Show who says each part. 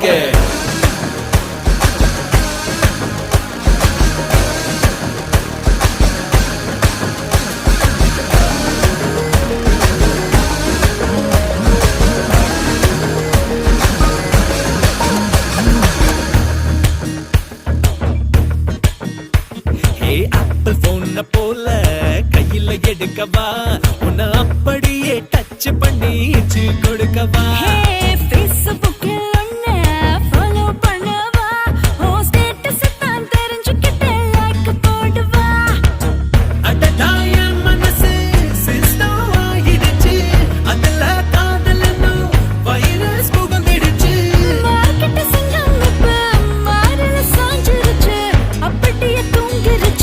Speaker 1: Okay. Apple போன போல கையில எடுக்கவா, உன்னை அப்படியே டச் பண்ணி கொடுக்கவா.